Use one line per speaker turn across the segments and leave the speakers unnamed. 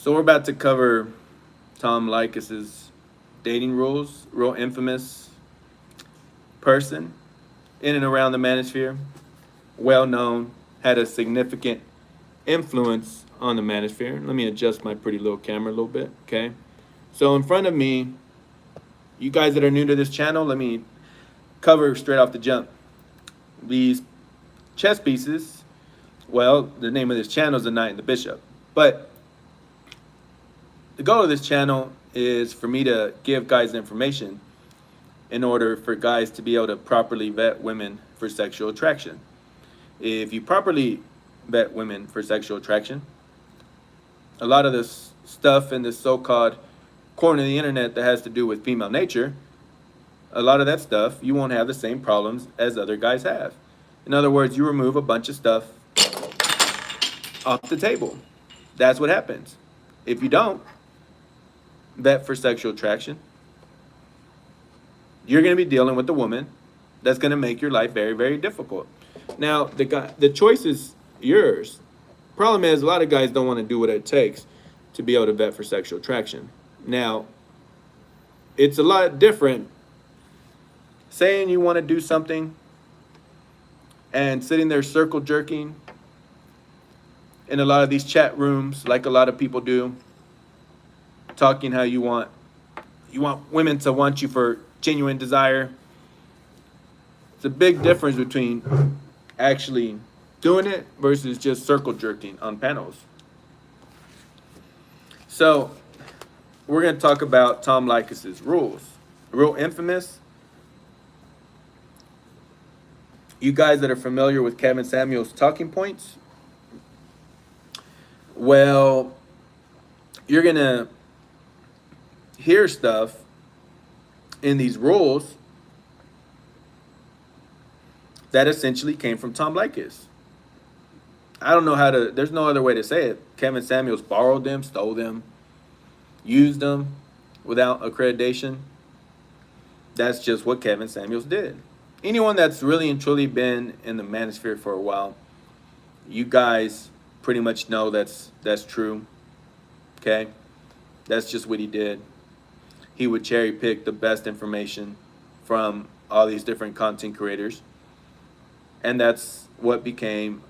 So we're about to cover Tom Leykis' dating rules, real infamous person in and around the manosphere, well known, had a significant influence on the manosphere. Let me adjust my pretty little camera a little bit, okay? So in front of me, you guys that are new to this channel, let me cover straight off the jump. These chess pieces, well, the name of this channel is The Knight and the Bishop. But the goal of this channel is for me to give guys information in order for guys to be able to properly vet women for sexual attraction. If you properly vet women for sexual attraction, a lot of this stuff in this so-called corner of the internet that has to do with female nature, a lot of that stuff, you won't have the same problems as other guys have. In other words, you remove a bunch of stuff off the table. That's what happens. If you don't vet for sexual attraction, you're going to be dealing with a woman that's going to make your life very, very difficult. Now, the choice is yours. Problem is, a lot of guys don't want to do what it takes to be able to vet for sexual attraction. Now, it's a lot different saying you want to do something and sitting there circle jerking in a lot of these chat rooms like a lot of people do, talking how you want women to want you for genuine desire. It's a big difference between actually doing it versus just circle jerking on panels. So we're going to talk about Tom Leykis' rules. Real infamous. You guys that are familiar with Kevin Samuels' talking points, well, you're going to hear stuff in these rules that essentially came from Tom Leykis. I don't know how to, there's no other way to say it. Kevin Samuels borrowed them, stole them, used them without accreditation. That's just what Kevin Samuels did. Anyone that's really and truly been in the manosphere for a while, you guys pretty much know that's true. Okay? That's just what he did. He would cherry pick the best information from all these different content creators. And that's what became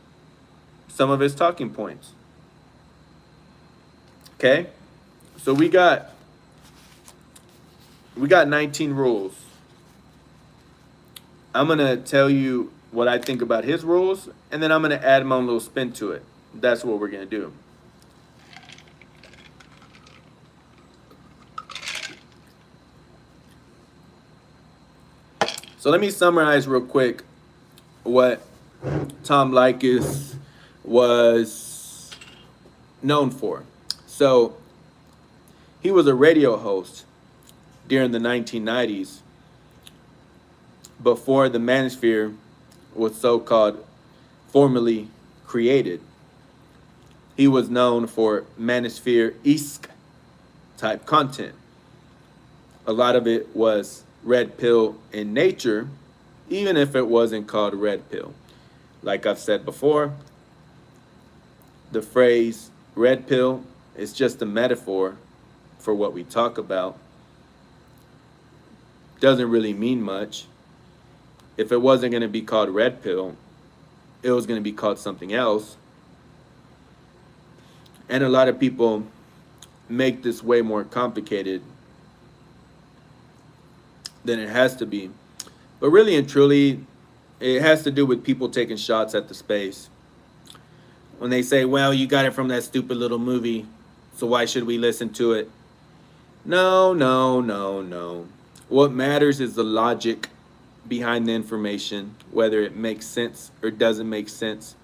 some of his talking points. Okay? So we got 19 rules. I'm going to tell you what I think about his rules, and then I'm going to add my own little spin to it. That's what we're going to do. So let me summarize real quick what Tom Leykis was known for. So he was a radio host during the 1990s, before the manosphere was so-called formally created. He was known for manosphere-esque type content. A lot of it was red pill in nature, even if it wasn't called red pill. Like I've said before, the phrase red pill is just a metaphor for what we talk about. Doesn't really mean much. If it wasn't going to be called red pill, it was going to be called something else. And a lot of people make this way more complicated than it has to be. But really and truly, it has to do with people taking shots at the space. When they say, well, you got it from that stupid little movie, so why should we listen to it? No, no, no, no. What matters is the logic behind the information, whether it makes sense or doesn't make sense.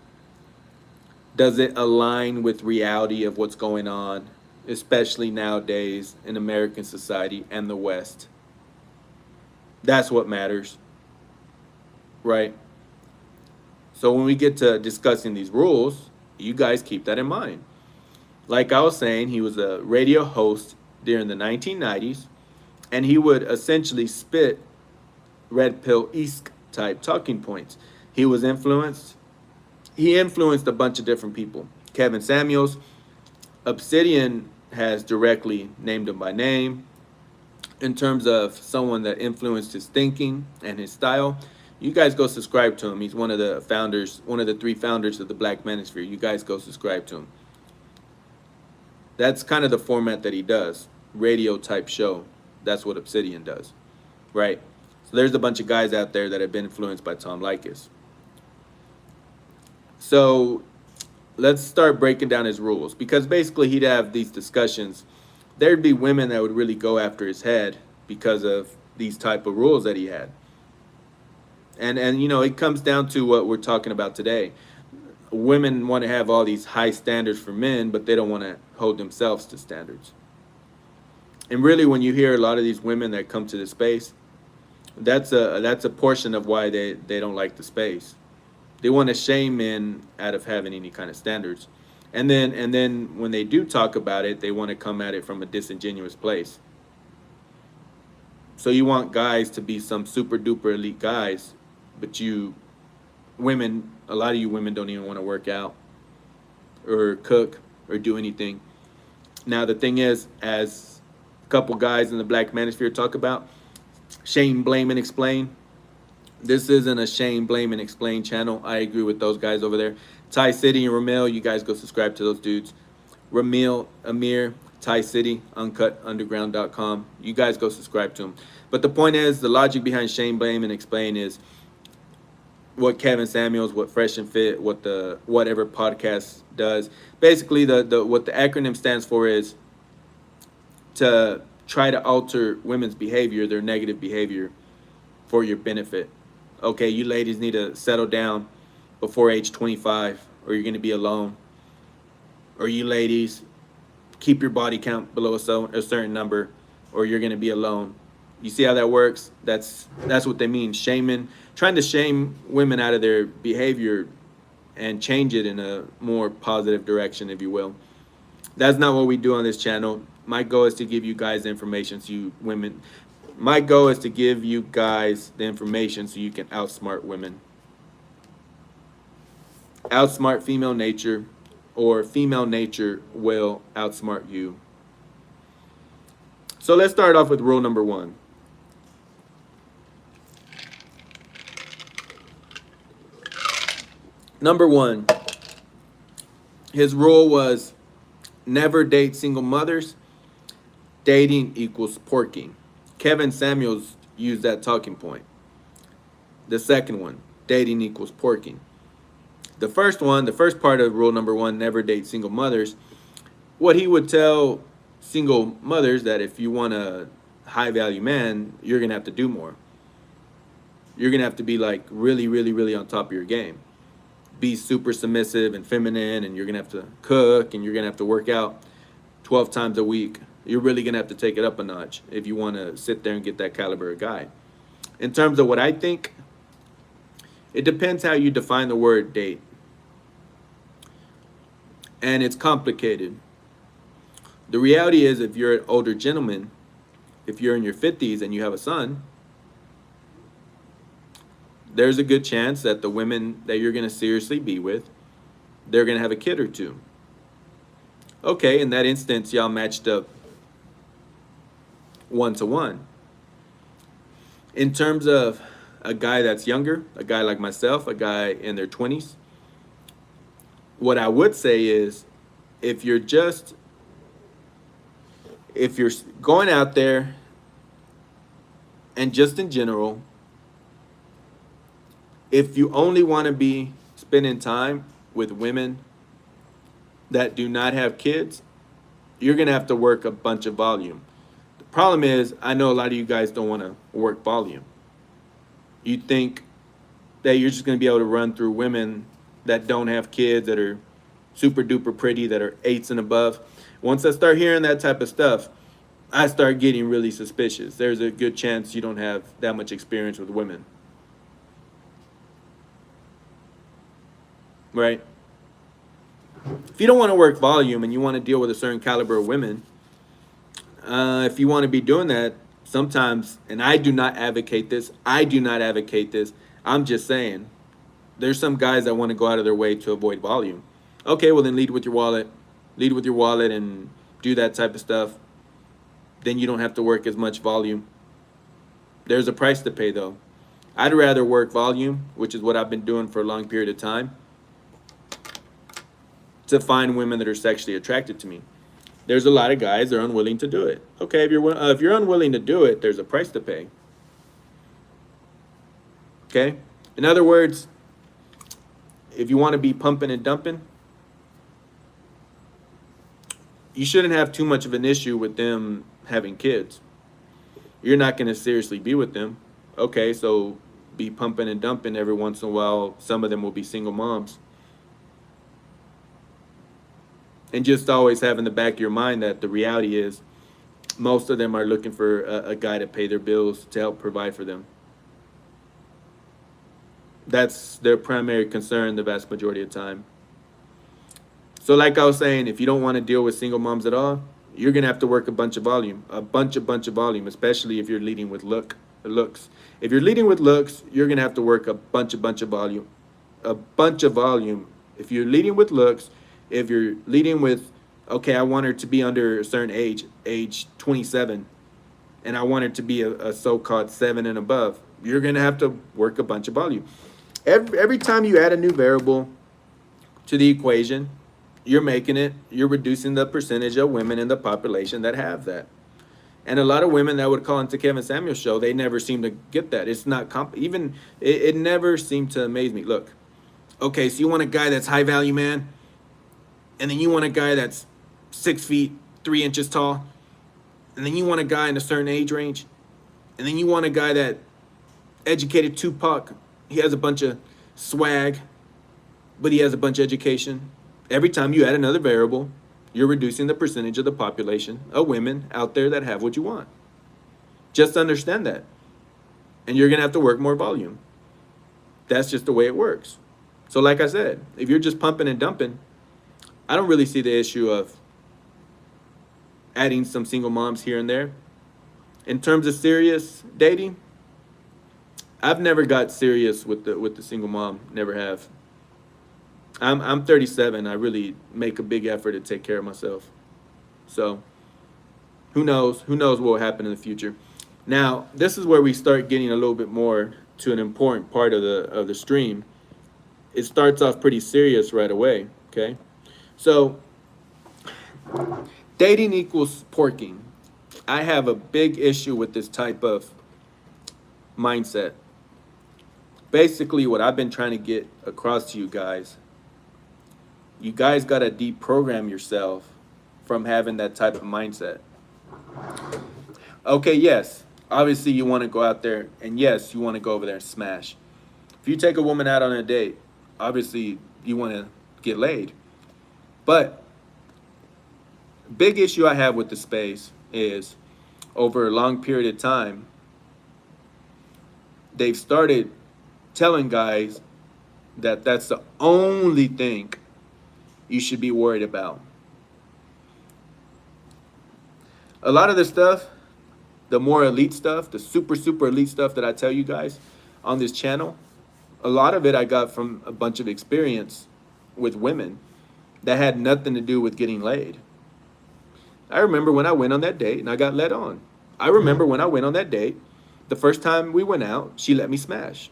Does it align with reality of what's going on, especially nowadays in American society and the West? That's what matters, right? So when we get to discussing these rules, you guys keep that in mind. Like I was saying, he was a radio host during the 1990s, and he would essentially spit red pill-esque type talking points. He influenced a bunch of different people. Kevin Samuels, Obsidian has directly named him by name. In terms of someone that influenced his thinking and his style, you guys go subscribe to him. He's one of the founders, one of the three founders of the Black Manosphere. You guys go subscribe to him. That's kind of the format that he does, radio type show. That's what Obsidian does, right? So there's a bunch of guys out there that have been influenced by Tom Leykis. So let's start breaking down his rules, because basically he'd have these discussions. There'd be women that would really go after his head because of these type of rules that he had. And you know, it comes down to what we're talking about today. Women want to have all these high standards for men, but they don't want to hold themselves to standards. And really, when you hear a lot of these women that come to the space, that's a portion of why they don't like the space. They want to shame men out of having any kind of standards. And then when they do talk about it, they want to come at it from a disingenuous place. So you want guys to be some super duper elite guys, but you women, a lot of you women don't even want to work out or cook or do anything. Now the thing is, as a couple guys in the Black Manosphere talk about, shame, blame, and explain. This isn't a shame, blame, and explain channel. I agree with those guys over there. Ty City and Ramil, you guys go subscribe to those dudes. Ramil, Amir, Ty City, UncutUnderground.com. You guys go subscribe to them. But the point is, the logic behind shame, blame, and explain is what Kevin Samuels, what Fresh and Fit, what the whatever podcast does. Basically, what the acronym stands for is to try to alter women's behavior, their negative behavior, for your benefit. Okay, you ladies need to settle down before age 25, or you're going to be alone. Or you ladies, keep your body count below a certain number, or you're going to be alone. You see how that works? That's what they mean, shaming, trying to shame women out of their behavior and change it in a more positive direction, if you will. That's not what we do on this channel. My goal is to give you guys information, so you women. My goal is to give you guys the information so you can outsmart women. Outsmart female nature, or female nature will outsmart you. So let's start off with rule number 1. Number 1, his rule was never date single mothers. Dating equals porking. Kevin Samuels used that talking point. The second one, dating equals porking. The first one, the first part of rule number 1, never date single mothers. What he would tell single mothers, that if you want a high value man, you're going to have to do more. You're going to have to be like really, really, really on top of your game. Be super submissive and feminine, and you're going to have to cook, and you're going to have to work out 12 times a week. You're really going to have to take it up a notch if you want to sit there and get that caliber of guy. In terms of what I think, it depends how you define the word date. And it's complicated. The reality is, if you're an older gentleman, if you're in your 50s and you have a son, there's a good chance that the women that you're going to seriously be with, they're going to have a kid or two. Okay, in that instance, y'all matched up 1-to-1. In terms of a guy that's younger, a guy like myself, a guy in their 20s, what I would say is, if you're going out there and just in general, if you only want to be spending time with women that do not have kids, you're going to have to work a bunch of volume. The problem is, I know a lot of you guys don't want to work volume. You think that you're just going to be able to run through women that don't have kids, that are super duper pretty, that are 8s and above. Once I start hearing that type of stuff, I start getting really suspicious. There's a good chance you don't have that much experience with women. Right? If you don't want to work volume and you want to deal with a certain caliber of women, if you want to be doing that, sometimes, and I do not advocate this, I'm just saying, there's some guys that want to go out of their way to avoid volume. Okay, well then lead with your wallet and do that type of stuff, then you don't have to work as much volume. There's a price to pay, though. I'd rather work volume, which is what I've been doing for a long period of time, to find women that are sexually attracted to me. There's a lot of guys that are unwilling to do it. Okay, if you're unwilling to do it, there's a price to pay. Okay? In other words, if you want to be pumping and dumping, you shouldn't have too much of an issue with them having kids. You're not going to seriously be with them. Okay, so be pumping and dumping every once in a while. Some of them will be single moms. And just always have in the back of your mind that the reality is most of them are looking for a guy to pay their bills, to help provide for them. That's their primary concern the vast majority of the time. So like I was saying, if you don't want to deal with single moms at all, you're going to have to work a bunch of volume, especially if you're leading with looks. If you're leading with looks, you're going to have to work a bunch of volume. If you're leading with looks, if you're leading with, okay, I want her to be under a certain age 27, and I want her to be a so-called 7 and above, you're going to have to work a bunch of volume. Every time you add a new variable to the equation, you're reducing the percentage of women in the population that have that. And a lot of women that would call into Kevin Samuel's show, they never seem to get that. It's not it never seemed to amaze me. Look, okay, so you want a guy that's high value, man, and then you want a guy that's 6 feet 3 inches tall, and then you want a guy in a certain age range, and then you want a guy that educated Tupac. He has a bunch of swag, but he has a bunch of education. Every time you add another variable, you're reducing the percentage of the population of women out there that have what you want. Just understand that. And you're going to have to work more volume. That's just the way it works. So like I said, if you're just pumping and dumping, I don't really see the issue of adding some single moms here and there. In terms of serious dating, I've never got serious with the single mom. Never have. I'm 37. I really make a big effort to take care of myself. So who knows? Who knows what will happen in the future? Now, this is where we start getting a little bit more to an important part of the stream. It starts off pretty serious right away. Okay, so dating equals porking. I have a big issue with this type of mindset. Basically, what I've been trying to get across to you guys got to deprogram yourself from having that type of mindset. Okay, yes, obviously you want to go out there, and yes, you want to go over there and smash. If you take a woman out on a date, obviously you want to get laid. But big issue I have with the space is over a long period of time, they've started telling guys that that's the only thing you should be worried about. A lot of the stuff, the more elite stuff, the super elite stuff that I tell you guys on this channel, a lot of it I got from a bunch of experience with women that had nothing to do with getting laid. I remember when I went on that date and I got led on. I remember when I went on that date, the first time we went out, she let me smash.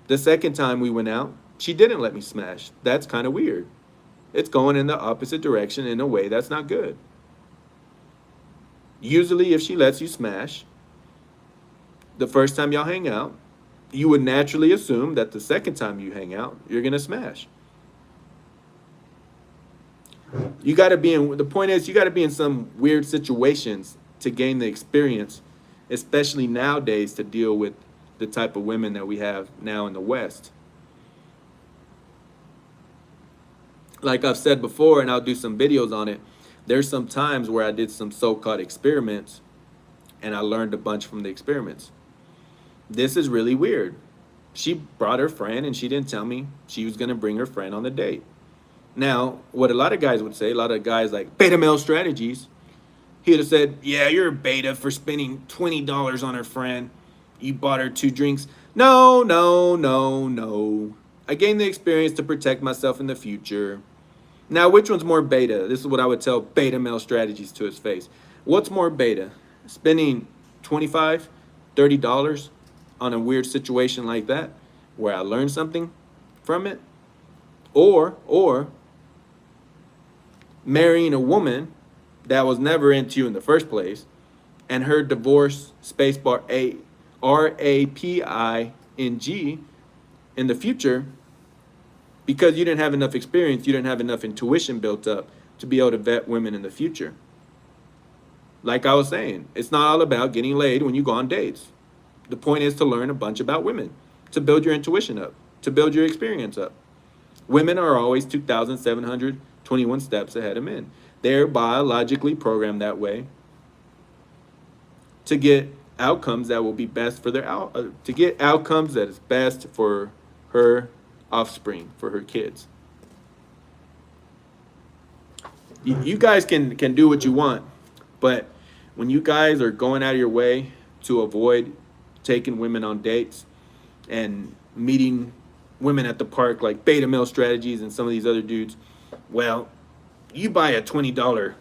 The second time we went out, she didn't let me smash. That's kind of weird. It's going in the opposite direction in a way that's not good. Usually, if she lets you smash, the first time y'all hang out, you would naturally assume that the second time you hang out, you're going to smash. The point is, you got to be in some weird situations to gain the experience, especially nowadays, to deal with the type of women that we have now in the West. Like I've said before, and I'll do some videos on it, there's some times where I did some so-called experiments and I learned a bunch from the experiments. This is really weird. She brought her friend and she didn't tell me she was going to bring her friend on the date. Now, what a lot of guys would say, a lot of guys like beta male strategies, he would have said, yeah, you're a beta for spending $20 on her friend. You bought her 2 drinks. No. I gained the experience to protect myself in the future. Now, which one's more beta? This is what I would tell beta male strategies to his face. What's more beta? Spending $25, $30 on a weird situation like that where I learned something from it? Or marrying a woman that was never into you in the first place and her divorce spacebar RAPING in the future because you didn't have enough experience, you didn't have enough intuition built up to be able to vet women in the future. Like I was saying, it's not all about getting laid when you go on dates. The point is to learn a bunch about women, to build your intuition up, to build your experience up. Women are always 2,721 steps ahead of men. They're biologically programmed that way to get outcomes that will be best for to get outcomes that is best for her offspring, for her kids. You guys can do what you want, but when you guys are going out of your way to avoid taking women on dates and meeting women at the park like beta male strategies and some of these other dudes, well, you buy a $20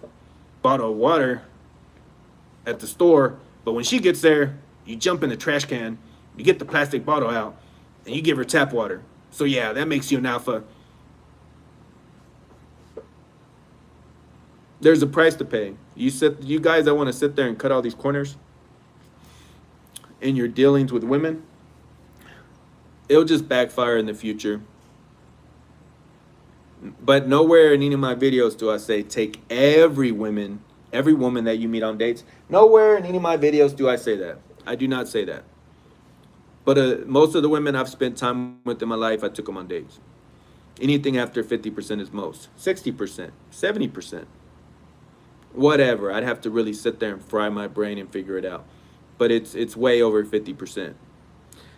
bottle of water at the store, but when she gets there, you jump in the trash can, you get the plastic bottle out, and you give her tap water. So yeah, that makes you an alpha. There's a price to pay. You guys that want to sit there and cut all these corners in your dealings with women, it'll just backfire in the future. But nowhere in any of my videos do I say take every woman that you meet on dates. Nowhere in any of my videos do I say that. I do not say that. But most of the women I've spent time with in my life, I took them on dates. Anything after 50% is most. 60%, 70%. Whatever. I'd have to really sit there and fry my brain and figure it out. But it's way over 50%.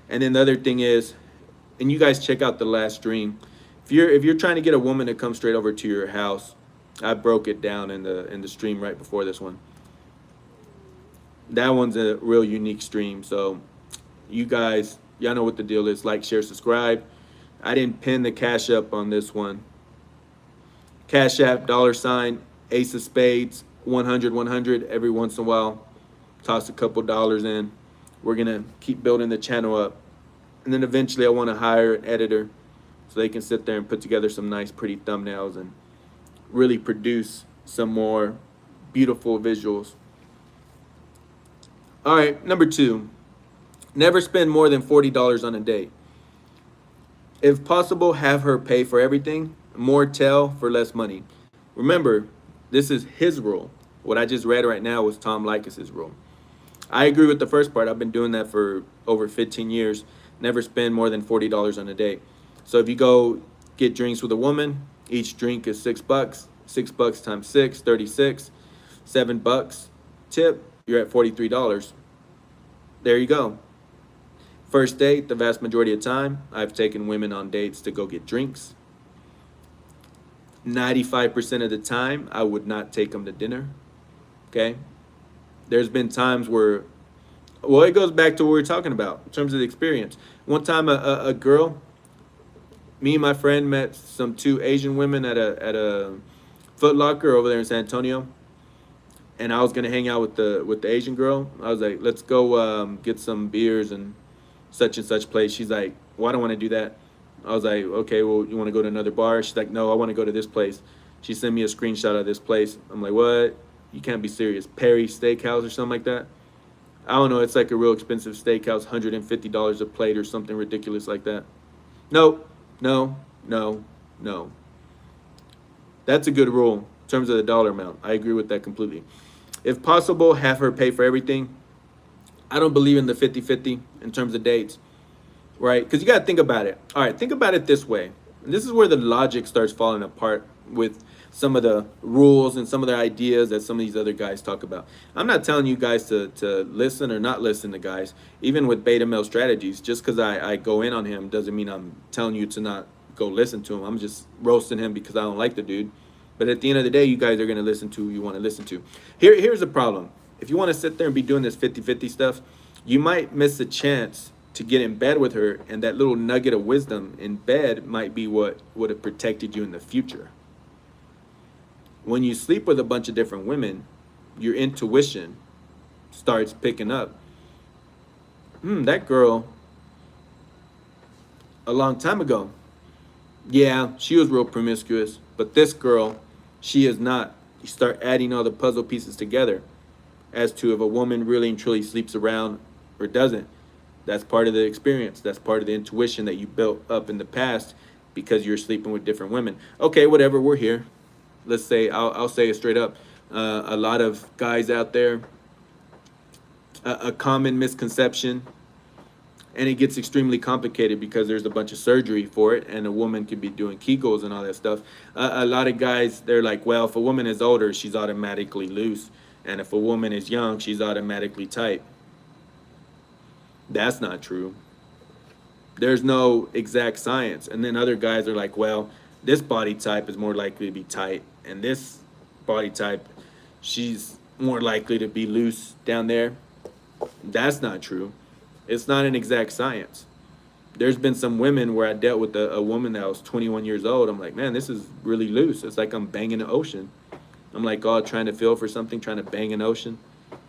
And then the other thing is, and you guys check out the last stream. If you're trying to get a woman to come straight over to your house, I broke it down in the stream right before this one. That one's a real unique stream. So you guys, y'all know what the deal is. Like, share, subscribe. I didn't pin the Cash App on this one. Cash App, $ Ace of Spades, 100, 100. Every once in a while, toss a couple dollars in. We're going to keep building the channel up. And then eventually I want to hire an editor so they can sit there and put together some nice, pretty thumbnails and really produce some more beautiful visuals. All right, number 2. Never spend more than $40 on a date. If possible, have her pay for everything. More tell for less money. Remember, this is his rule. What I just read right now was Tom Leykis' rule. I agree with the first part. I've been doing that for over 15 years. Never spend more than $40 on a date. So if you go get drinks with a woman, each drink is $6. $6 times 6, 36. $7 tip, you're at $43. There you go. First date, the vast majority of time, I've taken women on dates to go get drinks. 95% of the time, I would not take them to dinner. Okay? There's been times where, well, it goes back to what we were talking about in terms of the experience. One time, a girl, me and my friend met some 2 Asian women at a Foot Locker over there in San Antonio, and I was gonna hang out with the Asian girl. I was like, let's go get some beers and such place. She's like, well, I don't want to do that. I was like, okay, well, you want to go to another bar? She's like, no, I want to go to this place. She sent me a screenshot of this place. I'm like, what? You can't be serious. Perry Steakhouse or something like that? I don't know. It's like a real expensive steakhouse, $150 a plate or something ridiculous like that. No. That's a good rule in terms of the dollar amount. I agree with that completely. If possible, have her pay for everything. I don't believe in the 50-50 in terms of dates, right? Because you got to think about it. All right, think about it this way. And this is where the logic starts falling apart with some of the rules and some of the ideas that some of these other guys talk about. I'm not telling you guys to listen or not listen to guys. Even with beta male strategies, just because I go in on him doesn't mean I'm telling you to not go listen to him. I'm just roasting him because I don't like the dude. But at the end of the day, you guys are going to listen to who you want to listen to. Here's the problem. If you want to sit there and be doing this 50-50 stuff, you might miss a chance to get in bed with her, and that little nugget of wisdom in bed might be what would have protected you in the future. When you sleep with a bunch of different women, your intuition starts picking up. That girl a long time ago, yeah, she was real promiscuous, but this girl, she is not. You start adding all the puzzle pieces together as to if a woman really and truly sleeps around or doesn't. That's part of the experience. That's part of the intuition that you built up in the past because you're sleeping with different women. Okay, whatever, we're here. Let's say, I'll say it straight up. A lot of guys out there, a common misconception, and it gets extremely complicated because there's a bunch of surgery for it, and a woman could be doing Kegels and all that stuff. A lot of guys, they're like, well, if a woman is older, she's automatically loose, and if a woman is young, she's automatically tight. That's not true. There's no exact science. And then other guys are like, well, this body type is more likely to be tight, and this body type, she's more likely to be loose down there. That's not true. It's not an exact science. There's been some women where I dealt with a woman that was 21 years old. I'm like, man, this is really loose. It's like I'm banging the ocean. I'm like, oh, trying to feel for something, trying to bang an ocean.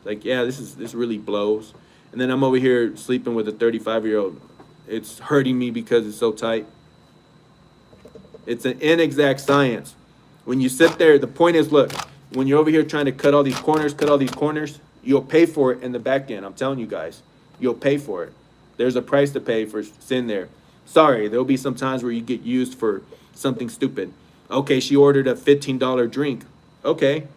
Like, yeah, this really blows. And then I'm over here sleeping with a 35-year-old. It's hurting me because it's so tight. It's an inexact science. When you sit there, the point is, look, when you're over here trying to cut all these corners, you'll pay for it in the back end. I'm telling you guys, you'll pay for it. There's a price to pay for sin there. Sorry, there'll be some times where you get used for something stupid. Okay, she ordered a $15 drink. Okay,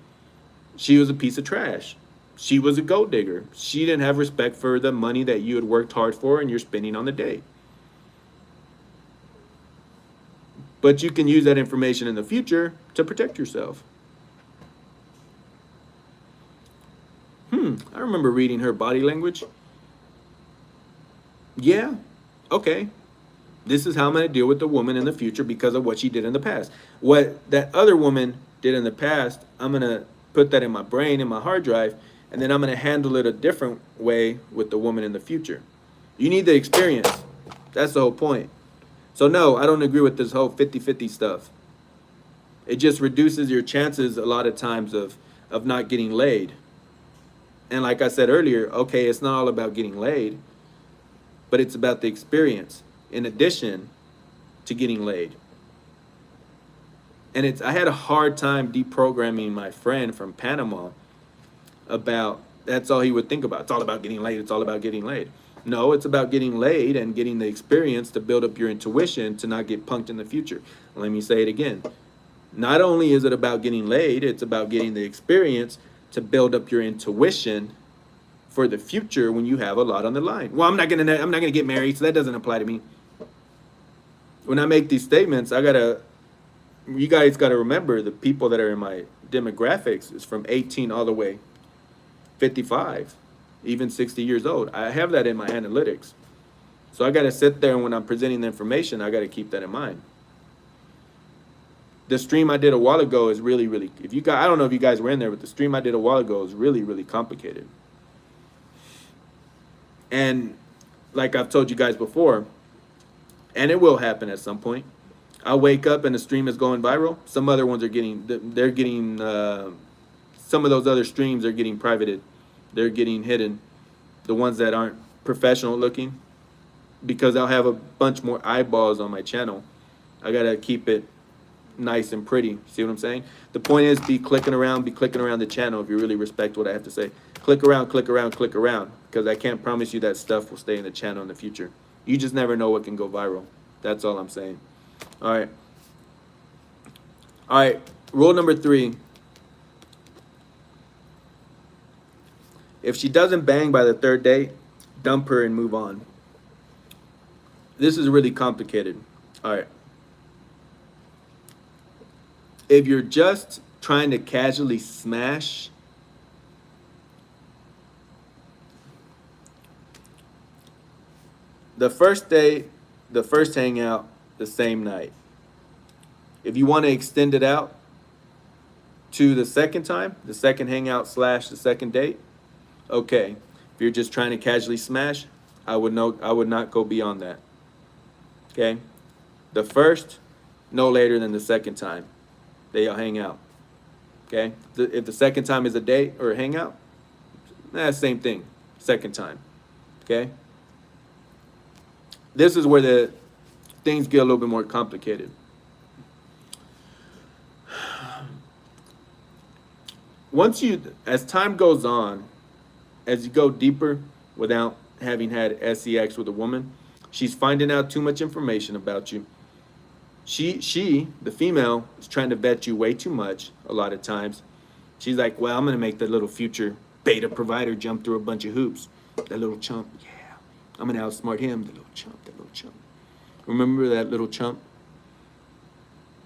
she was a piece of trash. She was a gold digger. She didn't have respect for the money that you had worked hard for and you're spending on the date. But you can use that information in the future to protect yourself. I remember reading her body language. Yeah, okay. This is how I'm going to deal with the woman in the future because of what she did in the past. What that other woman did in the past, I'm going to put that in my brain, in my hard drive, and then I'm going to handle it a different way with the woman in the future. You need the experience. That's the whole point. So no, I don't agree with this whole 50-50 stuff. It just reduces your chances a lot of times of not getting laid. And like I said earlier, okay, it's not all about getting laid, but it's about the experience in addition to getting laid. And I had a hard time deprogramming my friend from Panama about that's all he would think about. It's all about getting laid. It's all about getting laid. No, it's about getting laid and getting the experience to build up your intuition to not get punked in the future. Let me say it again. Not only is it about getting laid, it's about getting the experience to build up your intuition for the future when you have a lot on the line. Well, I'm not gonna get married, so that doesn't apply to me. When I make these statements, you guys gotta remember the people that are in my demographics is from 18 all the way 55, even 60 years old. I have that in my analytics. So I gotta sit there and when I'm presenting the information, I gotta keep that in mind. The stream I did a while ago is really, really, I don't know if you guys were in there, but the stream I did a while ago is really, really complicated. And like I've told you guys before, and it will happen at some point, I'll wake up and the stream is going viral. Some other ones are some of those other streams are getting privated. They're getting hidden. The ones that aren't professional looking, because I'll have a bunch more eyeballs on my channel. I gotta keep it nice and pretty. See what I'm saying? The point is be clicking around the channel if you really respect what I have to say. Click around, because I can't promise you that stuff will stay in the channel in the future. You just never know what can go viral. That's all I'm saying. All right, rule number 3. If she doesn't bang by the 3rd date, dump her and move on. This is really complicated. All right. If you're just trying to casually smash, the first date, the first hangout, the same night. If you want to extend it out to the second time, the second hangout / the second date, okay. If you're just trying to casually smash, I would not go beyond that. Okay? The first, no later than the second time. They'll hang out. Okay? If the second time is a date or a hangout, same thing. Second time. Okay? This is where the things get a little bit more complicated. As time goes on, as you go deeper without having had sex with a woman, she's finding out too much information about you. The female, is trying to vet you way too much a lot of times. She's like, well, I'm going to make the little future beta provider jump through a bunch of hoops. That little chump, yeah. I'm going to outsmart him, the little chump, that little chump. Remember that little chump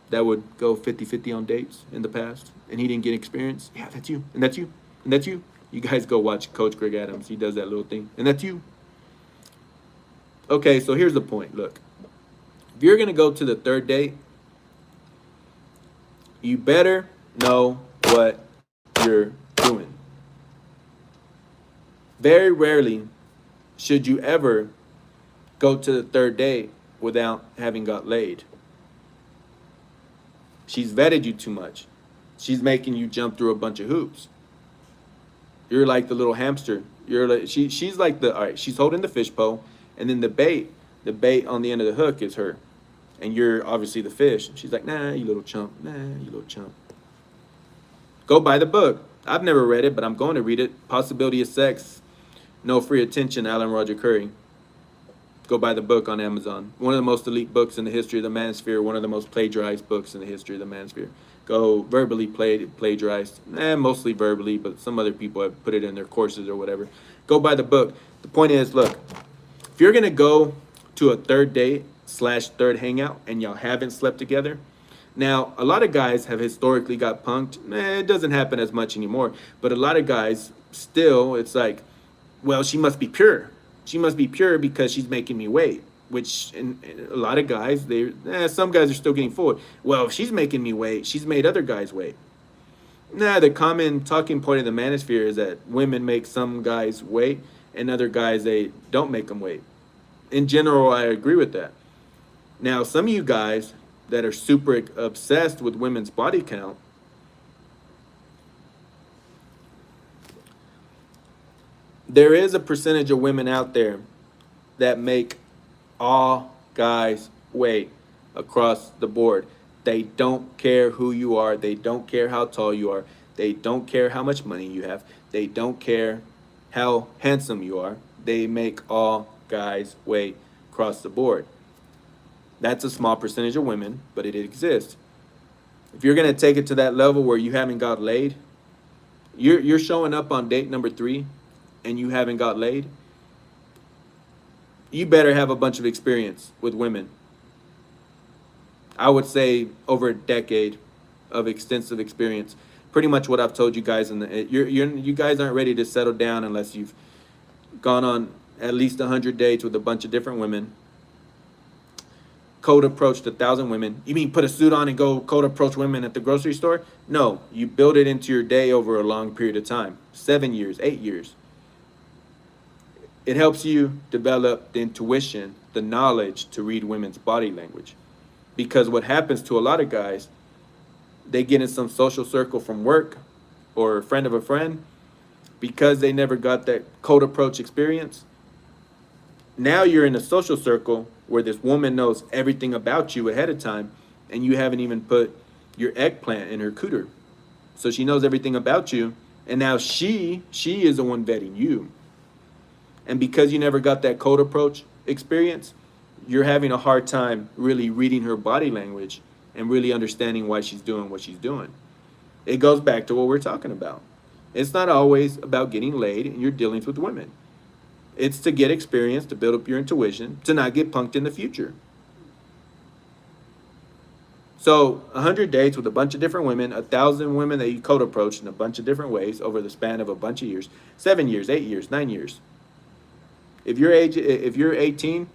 that would go 50-50 on dates in the past, and he didn't get experience? Yeah, that's you, and that's you, and that's you. You guys go watch Coach Greg Adams. He does that little thing, and that's you. Okay, so here's the point. Look, if you're going to go to the third date, you better know what you're doing. Very rarely should you ever go to the third date without having got laid. She's vetted you too much. She's making you jump through a bunch of hoops. You're like the little hamster. You're like she's like all right, she's holding the fish pole, and then the bait on the end of the hook is her. And you're obviously the fish. She's like, nah, you little chump. Nah, you little chump. Go buy the book. I've never read it, but I'm going to read it. Possibility of Sex, No Free Attention, Alan Roger Curry. Go buy the book on Amazon. One of the most elite books in the history of the manosphere. One of the most plagiarized books in the history of the manosphere. Go verbally plagiarized. Mostly verbally, but some other people have put it in their courses or whatever. Go buy the book. The point is, look, if you're going to go to a third date / third hangout and y'all haven't slept together, now, a lot of guys have historically got punked. It doesn't happen as much anymore. But a lot of guys, still, it's like, well, she must be pure. She must be pure because she's making me wait. Which, and a lot of guys, some guys are still getting forward. Well, if she's making me wait, she's made other guys wait. The common talking point of the manosphere is that women make some guys wait, and other guys, they don't make them wait. In general, I agree with that. Now, some of you guys that are super obsessed with women's body count, there is a percentage of women out there that make all guys wait across the board. They don't care who you are. They don't care how tall you are. They don't care how much money you have. They don't care how handsome you are. They make all guys wait across the board. That's a small percentage of women, but it exists. If you're going to take it to that level where you haven't got laid, you're showing up on date number 3 and you haven't got laid, you better have a bunch of experience with women. I would say over a decade of extensive experience. Pretty much what I've told you guys. You guys aren't ready to settle down unless you've gone on at least 100 dates with a bunch of different women. Cold approached 1,000 women. You mean put a suit on and go cold approach women at the grocery store? No, you build it into your day over a long period of time. 7 years, 8 years. It helps you develop the intuition, the knowledge to read women's body language. Because what happens to a lot of guys, they get in some social circle from work or a friend of a friend, because they never got that cold approach experience. Now you're in a social circle where this woman knows everything about you ahead of time, and you haven't even put your eggplant in her cooter. So she knows everything about you, and now she is the one vetting you. And because you never got that cold approach experience, you're having a hard time really reading her body language and really understanding why she's doing what she's doing. It goes back to what we're talking about. It's not always about getting laid in your dealings with women. It's to get experience, to build up your intuition, to not get punked in the future. So 100 dates with a bunch of different women, 1,000 women that you cold approached in a bunch of different ways over the span of a bunch of years, 7 years, 8 years, 9 years. If you're 18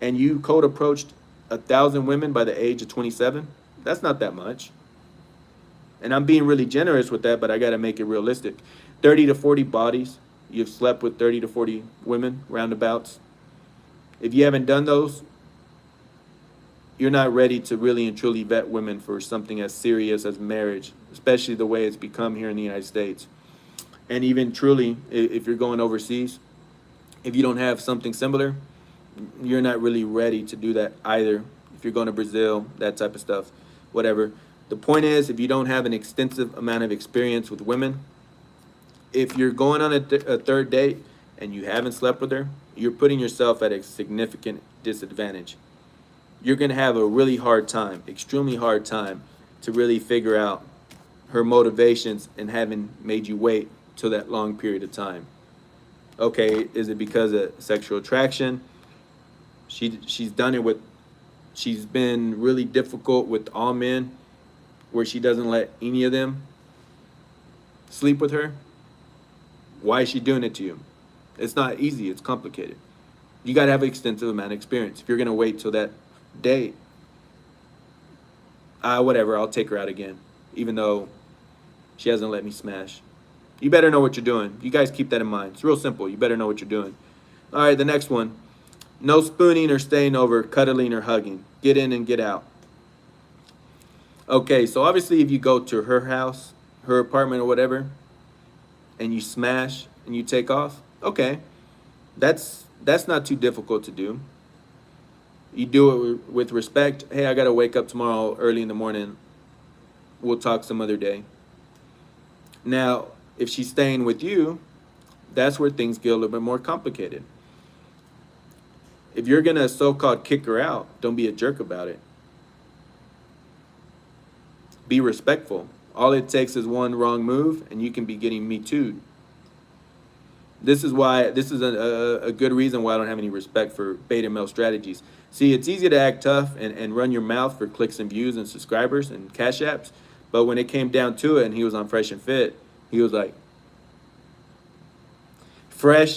and you cold approached 1,000 women by the age of 27, that's not that much. And I'm being really generous with that, but I got to make it realistic. 30 to 40 bodies. You've slept with 30 to 40 women, roundabouts. If you haven't done those, you're not ready to really and truly vet women for something as serious as marriage, especially the way it's become here in the United States. And even truly, if you're going overseas, if you don't have something similar, you're not really ready to do that either. If you're going to Brazil, that type of stuff, whatever. The point is, if you don't have an extensive amount of experience with women, if you're going on a third date and you haven't slept with her, you're putting yourself at a significant disadvantage. You're going to have a really hard time, extremely hard time, to really figure out her motivations and having made you wait till that long period of time. Okay, is it because of sexual attraction? She's done it with, she's been really difficult with all men, where she doesn't let any of them sleep with her. Why is she doing it to you? It's not easy, it's complicated. You got to have an extensive amount of experience. If you're going to wait till that date, whatever, I'll take her out again, even though she hasn't let me smash. You better know what you're doing. You guys keep that in mind. It's real simple. You better know what you're doing. All right, the next one. No spooning or staying over, cuddling or hugging. Get in and get out. Okay, so obviously if you go to her house, her apartment or whatever, and you smash and you take off, okay, that's not too difficult to do. You do it with respect. Hey, I got to wake up tomorrow early in the morning. We'll talk some other day. Now, if she's staying with you, that's where things get a little bit more complicated. If you're going to so-called kick her out, don't be a jerk about it. Be respectful. All it takes is one wrong move, and you can be getting Me Too'd. This is a good reason why I don't have any respect for beta male strategies. See, it's easy to act tough and run your mouth for clicks and views and subscribers and cash apps, but when it came down to it and he was on Fresh and Fit, he was like,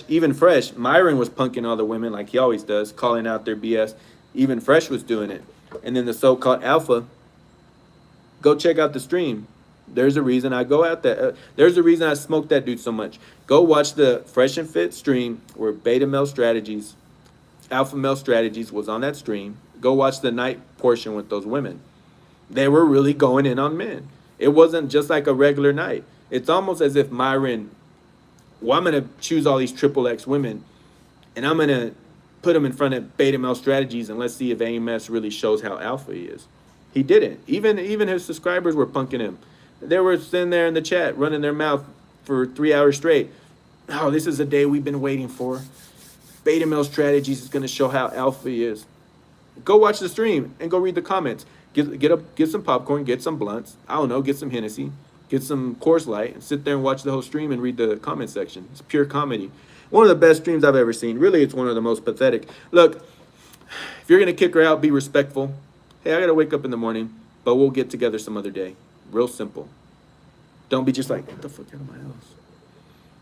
even Fresh, Myron was punking all the women like he always does, calling out their BS. Even Fresh was doing it. And then the so-called alpha, go check out the stream. There's a reason I go out there. There's a reason I smoke that dude so much. Go watch the Fresh and Fit stream where beta male strategies, alpha male strategies was on that stream. Go watch the night portion with those women. They were really going in on men. It wasn't just like a regular night. It's almost as if Myron, well, I'm going to choose all these triple X women and I'm going to put them in front of beta male strategies and let's see if AMS really shows how alpha he is. He didn't. Even his subscribers were punking him. They were sitting there in the chat running their mouth for 3 hours straight. Oh, this is a day we've been waiting for. Beta male strategies is going to show how alpha he is. Go watch the stream and go read the comments. Get some popcorn, get some blunts. I don't know, get some Hennessy. Get some Coors Light and sit there and watch the whole stream and read the comment section. It's pure comedy. One of the best streams I've ever seen. Really, it's one of the most pathetic. Look, if you're going to kick her out, be respectful. Hey, I got to wake up in the morning, but we'll get together some other day. Real simple. Don't be just like, get the fuck out of my house.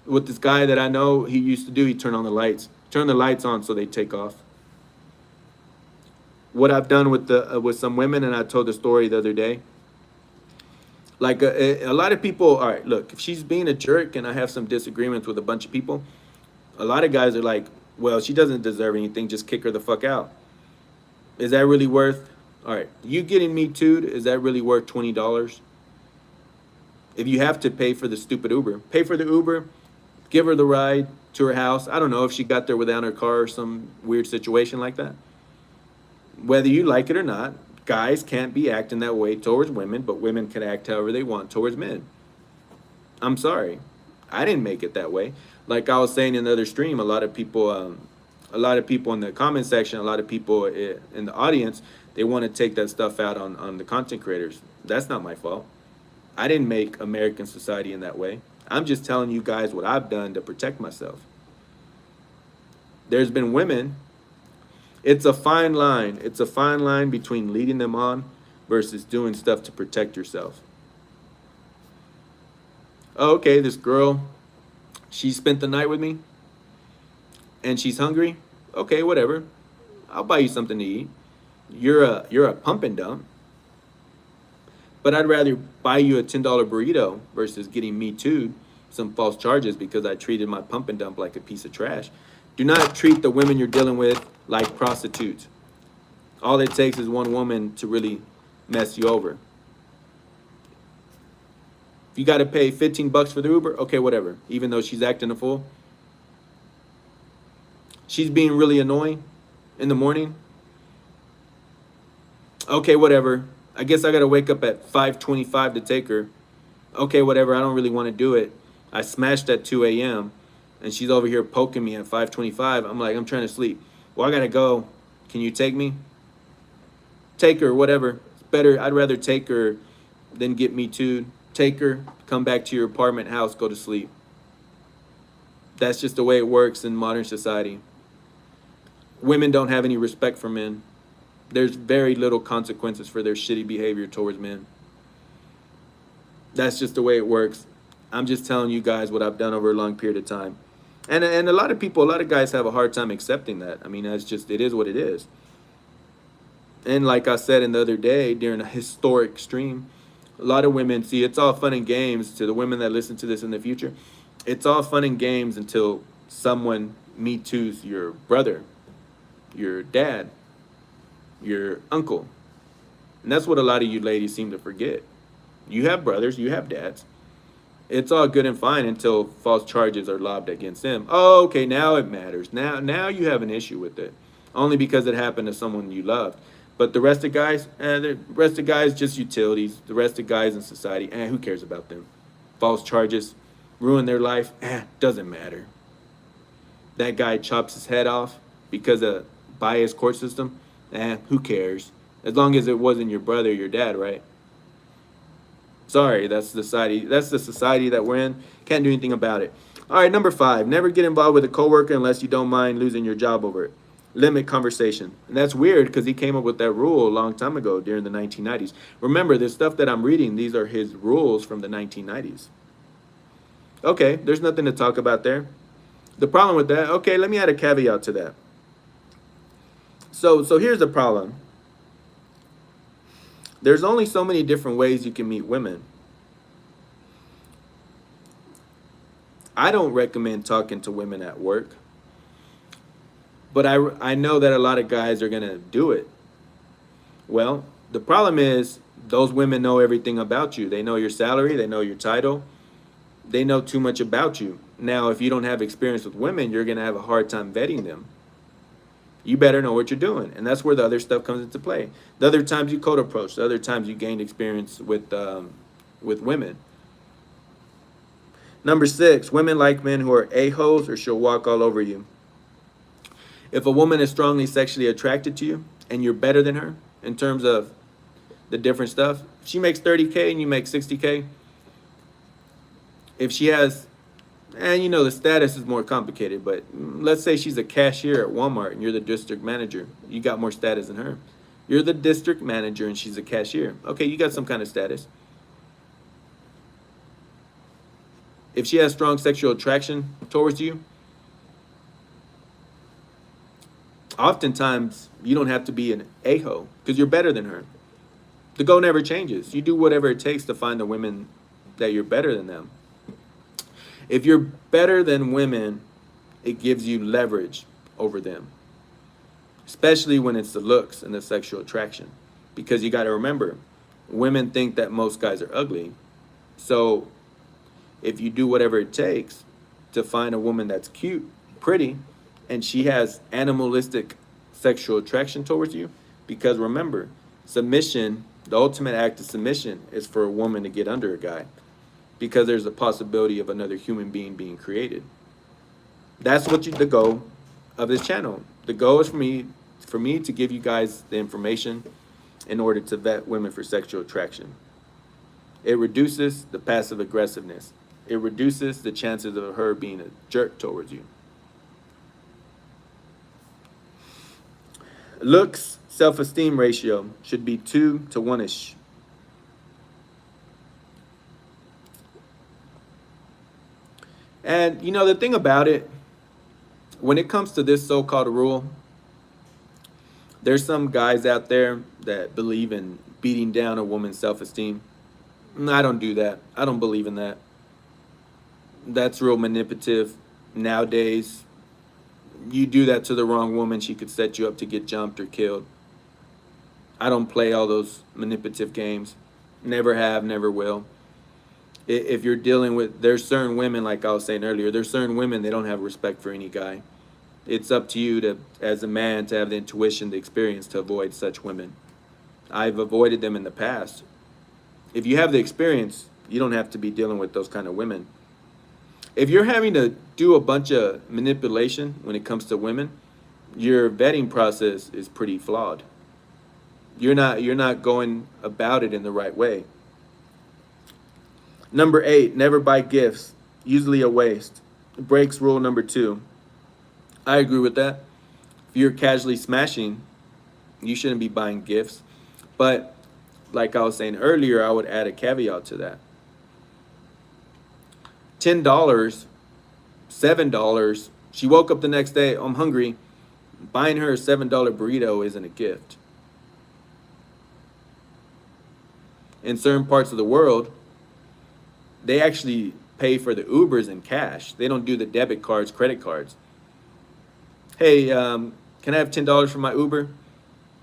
With this guy that I know, he used to do, he turned on the lights. Turn the lights on so they take off. What I've done with some women, and I told the story the other day, like a lot of people, all right, look, if she's being a jerk and I have some disagreements with a bunch of people, a lot of guys are like, well, she doesn't deserve anything, just kick her the fuck out. Is that really worth, all right, you getting Me Too'd, is that really worth $20? If you have to pay for the stupid Uber, pay for the Uber, give her the ride to her house. I don't know if she got there without her car or some weird situation like that. Whether you like it or not, guys can't be acting that way towards women, but women can act however they want towards men. I'm sorry. I didn't make it that way. Like I was saying in the other stream, a lot of people in the comment section, a lot of people in the audience, they want to take that stuff out on the content creators. That's not my fault. I didn't make American society in that way. I'm just telling you guys what I've done to protect myself. There's been women. It's a fine line. It's a fine line between leading them on versus doing stuff to protect yourself. Oh, okay, this girl, she spent the night with me and she's hungry. Okay, whatever. I'll buy you something to eat. You're a pump and dump. But I'd rather buy you a $10 burrito versus getting Me Too'd, some false charges because I treated my pump and dump like a piece of trash. Do not treat the women you're dealing with like prostitutes. All it takes is one woman to really mess you over. If you got to pay 15 bucks for the Uber, okay, whatever. Even though she's acting a fool, she's being really annoying in the morning. Okay, whatever. I guess I got to wake up at 5:25 to take her. Okay, whatever. I don't really want to do it. I smashed at 2 a.m. and she's over here poking me at 5:25. I'm like, I'm trying to sleep. Well, I got to go. Can you take me? Take her, whatever. It's better. I'd rather take her than get me too. Take her, come back to your apartment house, go to sleep. That's just the way it works in modern society. Women don't have any respect for men. There's very little consequences for their shitty behavior towards men. That's just the way it works. I'm just telling you guys what I've done over a long period of time. And a lot of people, a lot of guys have a hard time accepting that. I mean, that's just, it is what it is. And like I said in the other day during a historic stream, a lot of women, see, it's all fun and games to the women that listen to this in the future. It's all fun and games until someone Me Too's your brother, your dad, your uncle. And that's what a lot of you ladies seem to forget. You have brothers, you have dads. It's all good and fine until false charges are lobbed against them. Oh, okay, now it matters. Now you have an issue with it. Only because it happened to someone you loved. But the rest of guys, the rest of guys just utilities. The rest of guys in society, who cares about them? False charges, ruin their life, doesn't matter. That guy chops his head off because of biased court system, who cares? As long as it wasn't your brother or your dad, right? Sorry, that's the society. That's the society that we're in. Can't do anything about it. All right, number 5. Never get involved with a coworker unless you don't mind losing your job over it. Limit conversation. And that's weird because he came up with that rule a long time ago during the 1990s. Remember, this stuff that I'm reading, these are his rules from the 1990s. Okay, there's nothing to talk about there. The problem with that, okay, let me add a caveat to that. So here's the problem. There's only so many different ways you can meet women. I don't recommend talking to women at work. But I know that a lot of guys are going to do it. Well, the problem is those women know everything about you. They know your salary. They know your title. They know too much about you. Now, if you don't have experience with women, you're going to have a hard time vetting them. You better know what you're doing. And that's where the other stuff comes into play. The other times you code approach. The other times you gained experience with women. Number 6, women like men who are a-holes or she'll walk all over you. If a woman is strongly sexually attracted to you and you're better than her in terms of the different stuff, if she makes 30K and you make 60K, if she has, and you know the status is more complicated, but let's say she's a cashier at Walmart and you're the district manager, you got more status than her. You're the district manager and she's a cashier. Okay, you got some kind of status. If she has strong sexual attraction towards you, oftentimes you don't have to be an a-hole because you're better than her. The goal never changes. You do whatever it takes to find the women that you're better than them. If you're better than women, it gives you leverage over them, especially when it's the looks and the sexual attraction, because you got to remember, women think that most guys are ugly. So if you do whatever it takes to find a woman that's cute, pretty, and she has animalistic sexual attraction towards you, because remember, submission, the ultimate act of submission is for a woman to get under a guy, because there's a possibility of another human being being created. That's what the goal of this channel. The goal is for me to give you guys the information in order to vet women for sexual attraction. It reduces the passive aggressiveness. It reduces the chances of her being a jerk towards you. Looks, self-esteem ratio should be 2 to 1-ish. And you know the thing about it, when it comes to this so-called rule, there's some guys out there that believe in beating down a woman's self-esteem. I don't do that. I don't believe in that. That's real manipulative. Nowadays, you do that to the wrong woman, she could set you up to get jumped or killed. I don't play all those manipulative games. Never have, never will. If you're dealing with, there's certain women, like I was saying earlier, there's certain women, they don't have respect for any guy. It's up to you to, as a man, to have the intuition, the experience to avoid such women. I've avoided them in the past. If you have the experience, you don't have to be dealing with those kind of women. If you're having to do a bunch of manipulation when it comes to women, your vetting process is pretty flawed. You're not going about it in the right way. Number 8, never buy gifts. Usually a waste. Breaks rule number 2. I agree with that. If you're casually smashing, you shouldn't be buying gifts. But like I was saying earlier, I would add a caveat to that. $10, $7. She woke up the next day, I'm hungry. Buying her a $7 burrito isn't a gift. In certain parts of the world, they actually pay for the Ubers in cash. They don't do the debit cards, credit cards. Hey, can I have $10 for my Uber?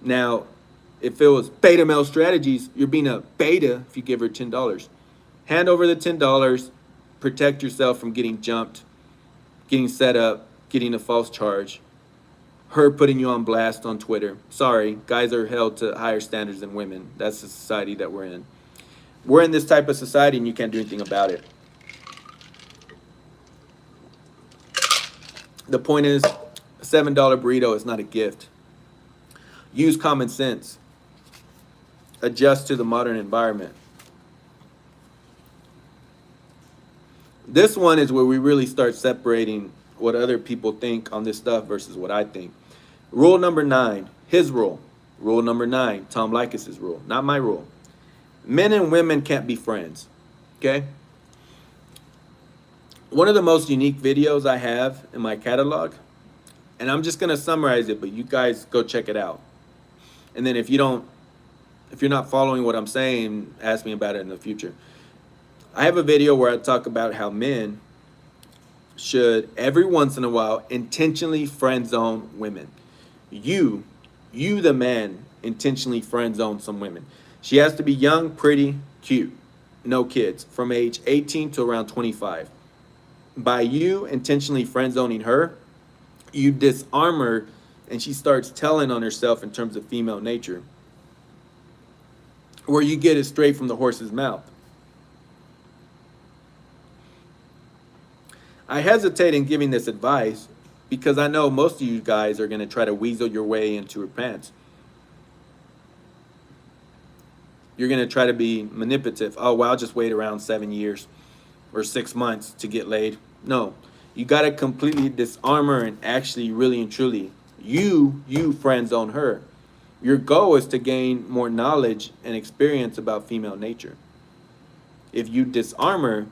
Now, if it was beta male strategies, you're being a beta if you give her $10. Hand over the $10, protect yourself from getting jumped, getting set up, getting a false charge, her putting you on blast on Twitter. Sorry, guys are held to higher standards than women. That's the society that we're in. We're in this type of society and you can't do anything about it. The point is, a $7 burrito is not a gift. Use common sense. Adjust to the modern environment. This one is where we really start separating what other people think on this stuff versus what I think. Rule number 9, his rule. Rule number 9, Tom Leykis' rule, not my rule. Men and women can't be friends, okay? One of the most unique videos I have in my catalog, and I'm just gonna summarize it, but you guys go check it out. And then if you're not following what I'm saying, ask me about it in the future. I have a video where I talk about how men should every once in a while intentionally friend zone women. You the man, intentionally friend zone some women. She has to be young, pretty, cute, no kids, from age 18 to around 25. By you intentionally friend zoning her, you disarm her and she starts telling on herself in terms of female nature. Where you get it straight from the horse's mouth. I hesitate in giving this advice because I know most of you guys are going to try to weasel your way into her pants. You're going to try to be manipulative. Oh, well, I'll just wait around 7 years or 6 months to get laid. No, you got to completely disarm her and actually really and truly, you friend zone her. Your goal is to gain more knowledge and experience about female nature. If you disarm her,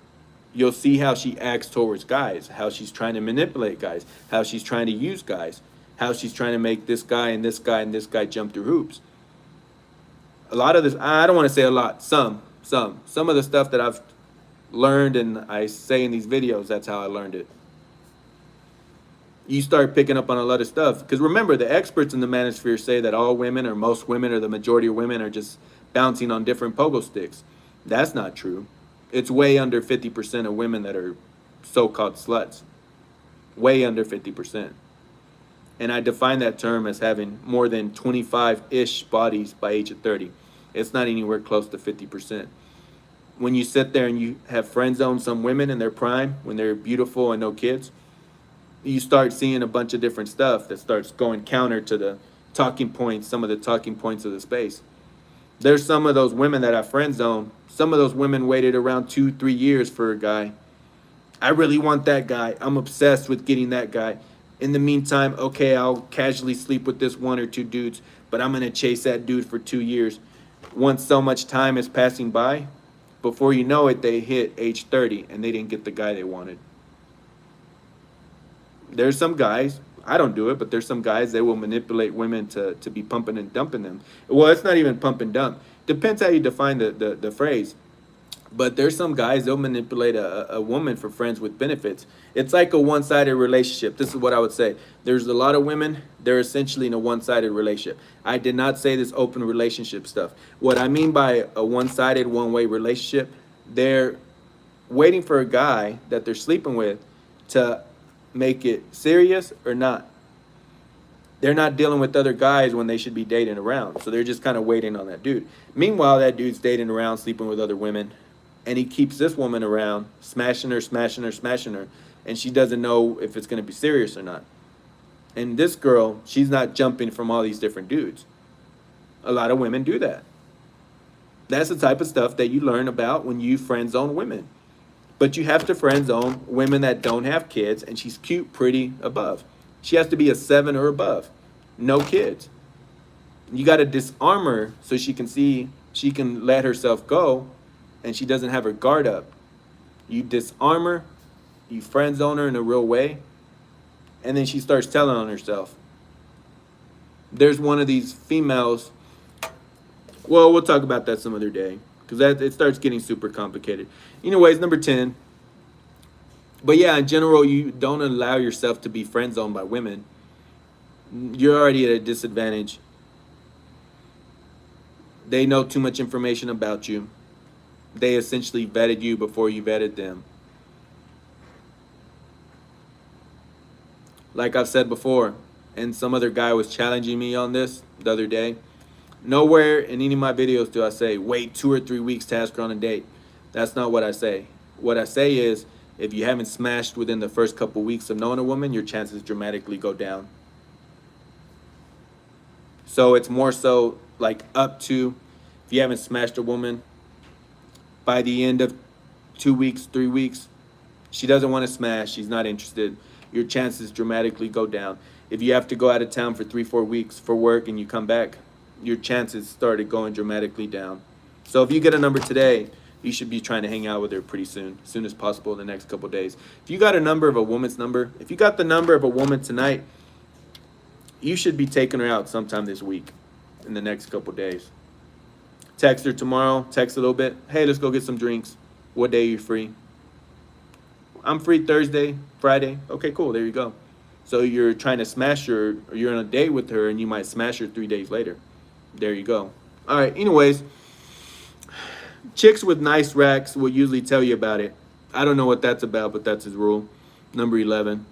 you'll see how she acts towards guys, how she's trying to manipulate guys, how she's trying to use guys, how she's trying to make this guy and this guy and this guy jump through hoops. A lot of this, I don't want to say a lot, some of the stuff that I've learned and I say in these videos, that's how I learned it. You start picking up on a lot of stuff. Because remember, the experts in the manosphere say that all women or most women or the majority of women are just bouncing on different pogo sticks. That's not true. It's way under 50% of women that are so-called sluts. Way under 50%. And I define that term as having more than 25-ish bodies by age of 30. It's not anywhere close to 50%. When you sit there and you have friend zoned some women in their prime, when they're beautiful and no kids, you start seeing a bunch of different stuff that starts going counter to the talking points, some of the talking points of the space. There's some of those women that I friend zoned. Some of those women waited around 2-3 years for a guy. I really want that guy. I'm obsessed with getting that guy. In the meantime, okay, I'll casually sleep with this 1 or 2 dudes, but I'm going to chase that dude for 2 years. Once so much time is passing by, before you know it, they hit age 30 and they didn't get the guy they wanted. There's some guys, I don't do it, but there's some guys, they will manipulate women to be pumping and dumping them. Well, it's not even pump and dump. Depends how you define the phrase. But there's some guys, they'll manipulate a woman for friends with benefits. It's like a one-sided relationship. This is what I would say. There's a lot of women, they're essentially in a one-sided relationship. I did not say this open relationship stuff. What I mean by a one-sided, one-way relationship, they're waiting for a guy that they're sleeping with to make it serious or not. They're not dealing with other guys when they should be dating around. So they're just kind of waiting on that dude. Meanwhile, that dude's dating around, sleeping with other women, and he keeps this woman around, smashing her, smashing her, smashing her, and she doesn't know if it's going to be serious or not. And this girl, she's not jumping from all these different dudes. A lot of women do that. That's the type of stuff that you learn about when you friend zone women. But you have to friend zone women that don't have kids, and she's cute, pretty, above. She has to be a 7 or above. No kids. You got to disarm her so she can see, she can let herself go, and she doesn't have her guard up. You disarm her, you friend zone her in a real way, and then she starts telling on herself. There's one of these females, well, we'll talk about that some other day, because that it starts getting super complicated. Anyways, number 10. But yeah, in general, you don't allow yourself to be friend zoned by women. You're already at a disadvantage. They know too much information about you. They essentially vetted you before you vetted them. Like I've said before, and some other guy was challenging me on this the other day. Nowhere in any of my videos do I say, wait 2 or 3 weeks to ask her on a date. That's not what I say. What I say is, if you haven't smashed within the first couple weeks of knowing a woman, your chances dramatically go down. So it's more so like up to, if you haven't smashed a woman by the end of 2 weeks, 3 weeks, she doesn't want to smash, she's not interested, your chances dramatically go down. If you have to go out of town for 3-4 weeks for work and you come back, your chances started going dramatically down. So if you get a number today, you should be trying to hang out with her pretty soon, as soon as possible in the next couple of days. If you got a number of a woman's number, if you got the number of a woman tonight, you should be taking her out sometime this week, in the next couple of days. Text her tomorrow, text a little bit. Hey, let's go get some drinks. What day are you free? I'm free Thursday, Friday. Okay, cool, there you go. So you're trying to smash her, or you're on a date with her, and you might smash her 3 days later. There you go. All right, anyways. Chicks with nice racks will usually tell you about it. I don't know what that's about, but that's his rule. Number 11.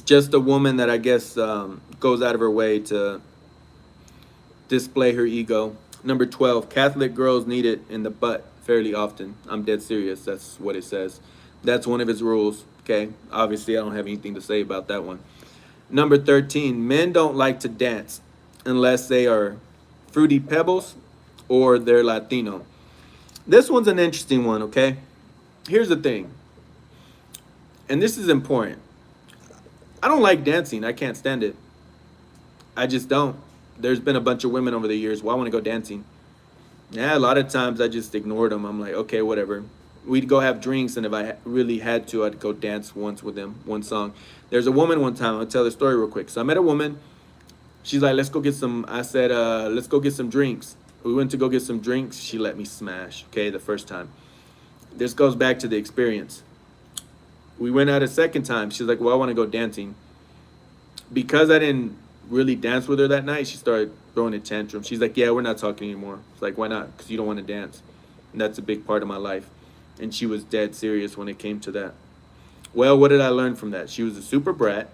Just a woman that I guess goes out of her way to display her ego. Number 12. Catholic girls need it in the butt fairly often. I'm dead serious. That's what it says. That's one of his rules. Okay. Obviously, I don't have anything to say about that one. Number 13. Men don't like to dance unless they are Fruity Pebbles or they're Latino. This one's an interesting one, okay? Here's the thing, and this is important. I don't like dancing. I can't stand it. I just don't. There's been a bunch of women over the years, well, I want to go dancing. Yeah, a lot of times I just ignored them. I'm like, okay, whatever. We'd go have drinks, and if I really had to, I'd go dance once with them, one song. There's a woman one time, I'll tell the story real quick. So I met a woman. She's like, let's go get some, I said, let's go get some drinks. We went to go get some drinks. She let me smash, okay, the first time. This goes back to the experience. We went out a second time. She's like, well, I want to go dancing. Because I didn't really dance with her that night, she started throwing a tantrum. She's like, yeah, we're not talking anymore. It's like, why not? Because you don't want to dance. And that's a big part of my life. And she was dead serious when it came to that. Well, what did I learn from that? She was a super brat.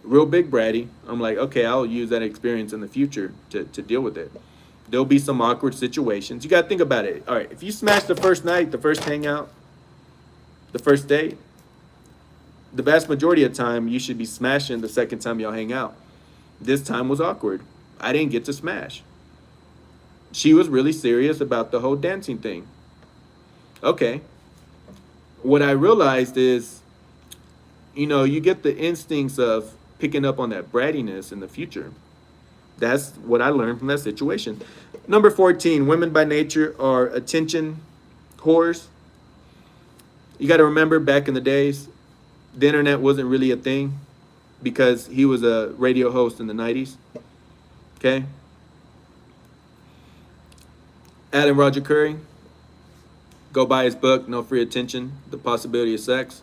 Real big bratty. I'm like, okay, I'll use that experience in the future to deal with it. There'll be some awkward situations. You got to think about it. All right, if you smash the first night, the first hangout, the first date, the vast majority of the time, you should be smashing the second time y'all hang out. This time was awkward. I didn't get to smash. She was really serious about the whole dancing thing. Okay. What I realized is, you know, you get the instincts of picking up on that brattiness in the future. That's what I learned from that situation. Number 14, women by nature are attention whores. You got to remember, back in the days, the internet wasn't really a thing because he was a radio host in the 90s. Okay? Alan Roger Curry, go buy his book, No Free Attention, The Possibility of Sex.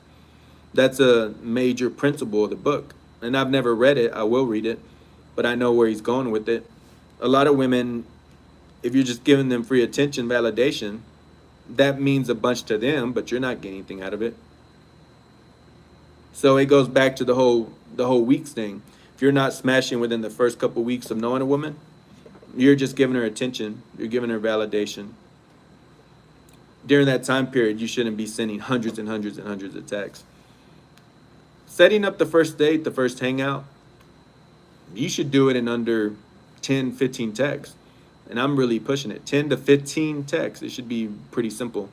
That's a major principle of the book. And I've never read it. I will read it, but I know where he's going with it. A lot of women, if you're just giving them free attention, validation, that means a bunch to them, but you're not getting anything out of it. So it goes back to the whole weeks thing. If you're not smashing within the first couple weeks of knowing a woman, you're just giving her attention. You're giving her validation. During that time period, you shouldn't be sending hundreds and hundreds and hundreds of texts. Setting up the first date, the first hangout, you should do it in under 10, 15 texts. And I'm really pushing it. 10 to 15 texts. It should be pretty simple.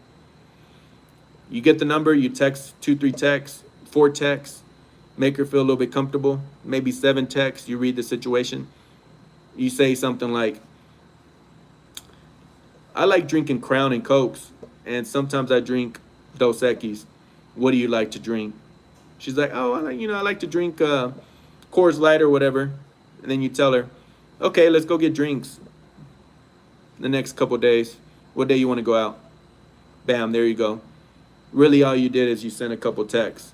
You get the number, you text 2, 3 texts, 4 texts, make her feel a little bit comfortable. Maybe 7 texts, you read the situation. You say something like, I like drinking Crown and Cokes, and sometimes I drink Dos Equis. What do you like to drink? She's like, oh, I like to drink Coors Light or whatever. And then you tell her, okay, let's go get drinks the next couple days. What day you want to go out? Bam, there you go. Really, all you did is you sent a couple texts.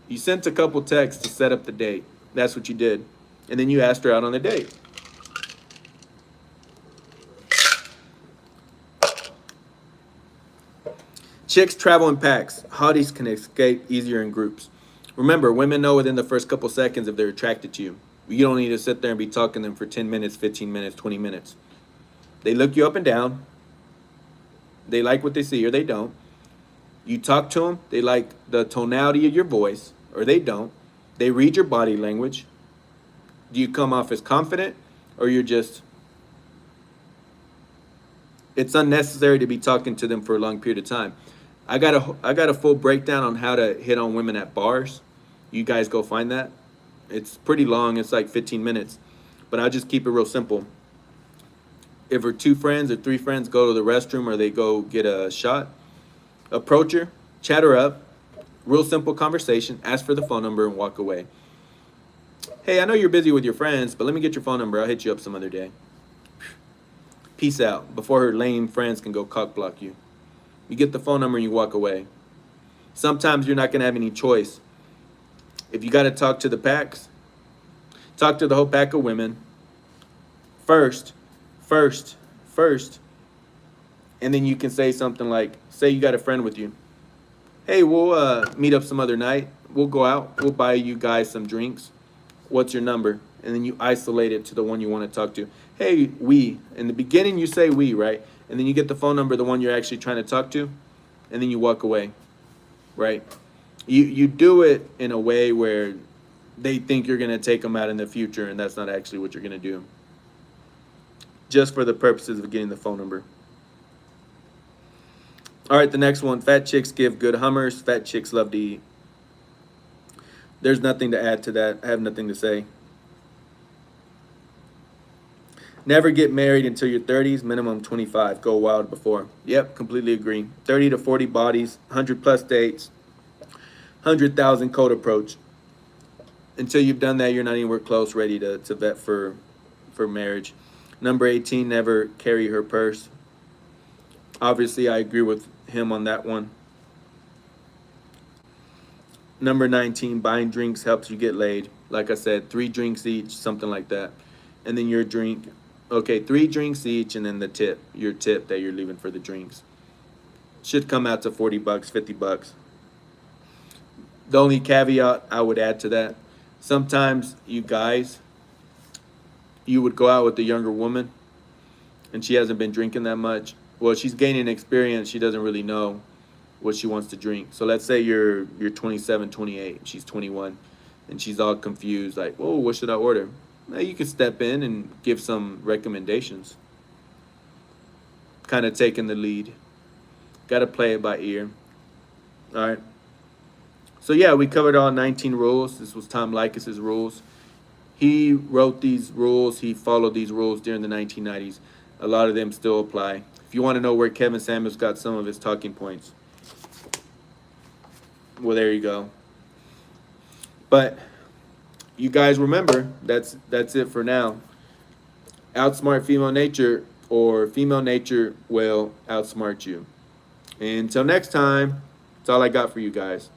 You sent a couple texts to set up the date. That's what you did. And then you asked her out on the date. Chicks travel in packs. Hotties can escape easier in groups. Remember, women know within the first couple seconds if they're attracted to you. You don't need to sit there and be talking to them for 10 minutes, 15 minutes, 20 minutes. They look you up and down. They like what they see or they don't. You talk to them. They like the tonality of your voice or they don't. They read your body language. Do you come off as confident or you're just... It's unnecessary to be talking to them for a long period of time. I got a full breakdown on how to hit on women at bars. You guys go find that. It's pretty long. It's like 15 minutes. But I'll just keep it real simple. If her 2 friends or 3 friends go to the restroom or they go get a shot, approach her, chat her up, real simple conversation, ask for the phone number and walk away. Hey, I know you're busy with your friends, but let me get your phone number. I'll hit you up some other day. Peace out before her lame friends can go cock block you. You get the phone number and you walk away. Sometimes you're not going to have any choice. If you got to talk to the packs, talk to the whole pack of women first. And then you can say something like, say you got a friend with you. Hey, we'll meet up some other night. We'll go out. We'll buy you guys some drinks. What's your number? And then you isolate it to the one you want to talk to. Hey, we. In the beginning, you say we, right? And then you get the phone number, the one you're actually trying to talk to, and then you walk away, right? You do it in a way where they think you're going to take them out in the future, and that's not actually what you're going to do. Just for the purposes of getting the phone number. All right, the next one. Fat chicks give good hummers. Fat chicks love to eat. There's nothing to add to that. I have nothing to say. Never get married until your 30s, minimum 25. Go wild before. Yep, completely agree. 30 to 40 bodies, 100 plus dates, 100,000 code approach. Until you've done that, you're not anywhere close ready to vet for marriage. Number 18, never carry her purse. Obviously, I agree with him on that one. Number 19, buying drinks helps you get laid. Like I said, 3 drinks each, something like that. And then your drink. Okay, 3 drinks each, and then the tip, your tip that you're leaving for the drinks. Should come out to $40, $50. The only caveat I would add to that, sometimes you guys, you would go out with a younger woman, and she hasn't been drinking that much. Well, she's gaining experience. She doesn't really know what she wants to drink. So let's say you're 27, 28, she's 21, and she's all confused, like, whoa, what should I order? Now you can step in and give some recommendations. Kind of taking the lead. Got to play it by ear. All right. So yeah, we covered all 19 rules. This was Tom Leykis' rules. He wrote these rules. He followed these rules during the 1990s. A lot of them still apply. If you want to know where Kevin Samuels got some of his talking points, well, there you go. But you guys remember, that's it for now. Outsmart female nature or female nature will outsmart you. And until next time, that's all I got for you guys.